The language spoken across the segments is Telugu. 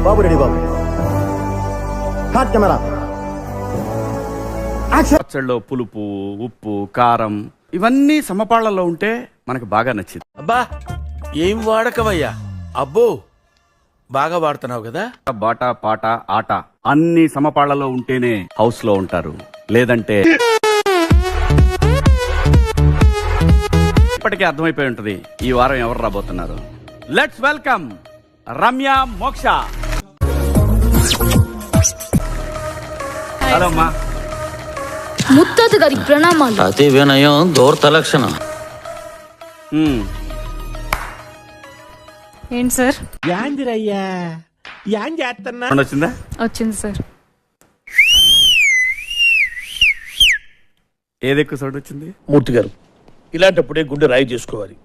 బాబు రెడీ బాబు. Hot camera. పచ్చళ్ళలో పులుపు, ఉప్పు, కారం ఇవన్నీ సమపాళ్లలో ఉంటే మనకు బాగా నచ్చింది. అబ్బా ఏం వాడకవయ్యా, అబ్బో బాగా వాడుతున్నావు కదా. బాటా పాట ఆట అన్ని సమపాళ్లలో ఉంటేనే హౌస్ లో ఉంటారు, లేదంటే ఇప్పటికే అర్థమైపోయి ఉంటది ఈ వారం ఎవరు రాబోతున్నారు. లెట్స్ వెల్కమ్ రమ్య మోక్ష. హలో అమ్మా. ముత్తాత గారికి ప్రణామాలు. అతి వినయం దూర్త లక్షణం. ఏంటి సార్? యాందిరయ్యా యాం చేస్తున్నా. వచ్చిందా? వచ్చింది సార్. ఏది ఎక్కువ సౌండ్ వచ్చింది? మూర్తి గారు, ఇలాంటప్పుడే గుండె రాయి చేసుకోవాలి.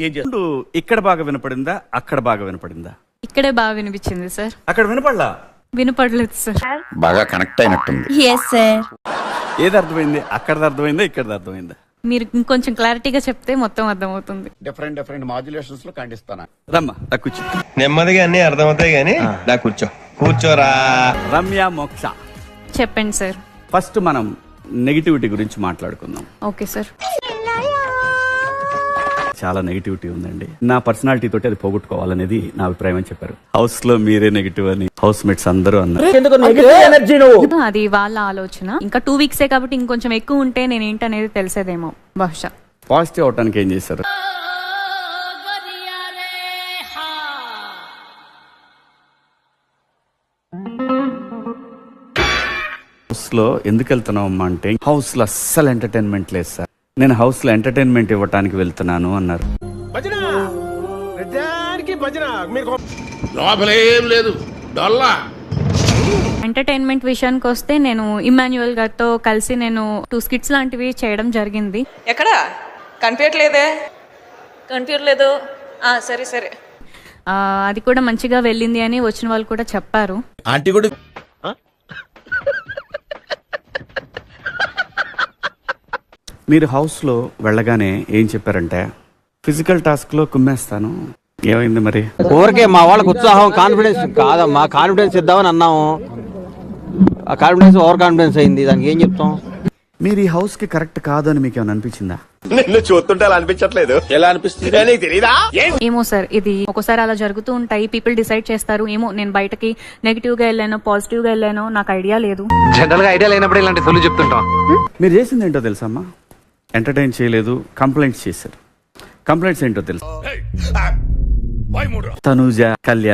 ఏం చేస్తారు? ఇక్కడ బాగా వినపడిందా, అక్కడ బాగా వినపడిందా? ఇక్కడే బాగా వినిపించింది సార్. అక్కడ వినపడలా? వినపడలేదు సార్. బాగా కనెక్ట్ అయినట్టుంది. Yes sir. ఏది అర్థమైంది? అక్కడది అర్థమైందా, ఇక్కడది అర్థమైందా? మీరు ఇంకొంచెం క్లారిటీగా చెప్తే మొత్తం అర్థమవుతుంది. డిఫరెంట్ మాడ్యులేషన్స్ లో ఖండిస్తాను. రమ్మా నా కూర్చో. నెమ్మదిగా అన్ని అర్థమవుతాయి గానీ నా కూర్చోరా. రమ్య మోక్ష, చెప్పండి సార్. ఫస్ట్ మనం నెగిటివిటీ గురించి మాట్లాడుకుందాం. Okay sir. చాలా నెగిటివిటీ ఉందండి. నా పర్సనాలిటీ తోటి అది పోగొట్టుకోవాలనేది నా అభిప్రాయం అని చెప్పారు. హౌస్ లో మీరే నెగిటివ్ అని హౌస్ మేట్స్ అందరూ అన్నారు. అది వాళ్ళ ఆలోచన. ఇంకా 2 వీక్సే కాబట్టి ఇంకొంచెం ఎక్కువ ఉంటే నేను ఏంటనేది తెలిసేదేమో బహుశా. పాజిటివ్ అవటానికి ఏం చేశారు? హౌస్ లో ఎందుకు వెళ్తున్నావు అమ్మా అంటే, హౌస్ లో అస్సలు ఎంటర్టైన్మెంట్ లేదు సార్, నేను హౌస్ లో ఎంటర్టైన్మెంట్ ఇవ్వటానికి వెళ్తున్నాను అన్నారు. లోపలేం లేదు, డొల్లా. ఎంటర్టైన్మెంట్ విషయానికి వస్తే నేను ఇమాన్యుయల్ గారితో కలిసి నేను 2 స్కిట్స్ లాంటివి చేయడం జరిగింది. ఎక్కడ కనిపించలేదు. సరే సరే. అది కూడా మంచిగా వెళ్ళింది అని వచ్చిన వాళ్ళు కూడా చెప్పారు. ఆంటీ కూడా మీరు హౌస్ లో వెళ్ళగానే ఏం చెప్పారంటే, ఫిజికల్ టాస్క్ లో కుమ్మేస్తాను. ఏమైంది మరి? ఊరికే మా వాళ్ళకి ఉత్సాహం, కాన్ఫిడెన్స్ కాదమ్మా, కాన్ఫిడెన్స్ ఇద్దామని అన్నాము. ఆ కాన్ఫిడెన్స్ ఓవర్ కాన్ఫిడెన్స్ అయింది. దానికి ఏం చెప్తాం? మీరు ఈ హౌస్ కి కరెక్ట్ కాదు అని మీకు ఏమైనా అనిపించిందా? నిన్ను చూస్తుంటే అలా అనిపించట్లేదు. ఎలా అనిపిస్తుంది తెలీదా? ఏమో సార్, ఇది ఒకసారి అలా జరుగుతూ ఉంటాయి. పీపుల్ డిసైడ్ చేస్తారు. ఏమో నేను బయటకి నెగిటివ్ గా వెళ్ళానో పాజిటివ్ గా వెళ్ళానో నాకు ఐడియా లేదు. జనరల్ గా ఐడియా లేనప్పుడు ఇలాంటి సొల్లు చెప్తుంటాం. మీరు చేసింది ఏంటో తెలుసమ్మా? ఎంటర్టైన్ చేయలేదు, కంప్లైంట్స్ చేశారు. కంప్లైంట్స్ ఏంటో తెలుసు? తనూజ, కళ్యాణ్